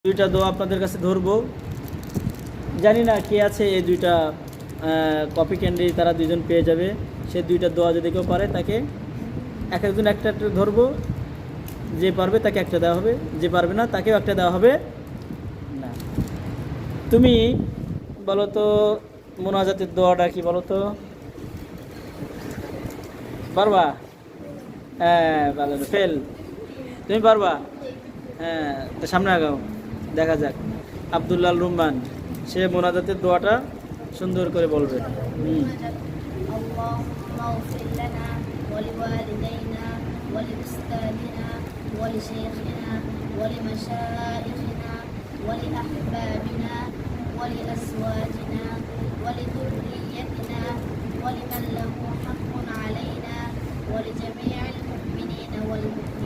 দুইটা দোয়া আপনাদের কাছে ধরবো। জানি না কে আছে এই দুইটা কপি ক্যান্ডি, তারা দুইজন পেয়ে যাবে। সে দুইটা দোয়া যদি কেউ পারে তাকে এক একজন একটা একটা ধরবো। যে পারবে তাকে একটা দেওয়া হবে, যে পারবে না তাকেও একটা দেওয়া হবে না। তুমি বলো তো মোনাজাতের দোয়াটা কি বলো তো? পারবা? হ্যাঁ, ভালো, ফেল। তুমি পারবা? হ্যাঁ, তো সামনে আগাও, দেখা যাক। আব্দুল্লাহ রুম্মান, সে মোনাজাতের দোয়াটা সুন্দর করে বলবে। اللهم اغفر لنا ولوالدينا ولأستاذنا ولشيخنا ولمشايخنا ولأحبابنا ولأزواجنا ولذريتنا ولمن له حق علينا ولجميع المؤمنين والمؤمنات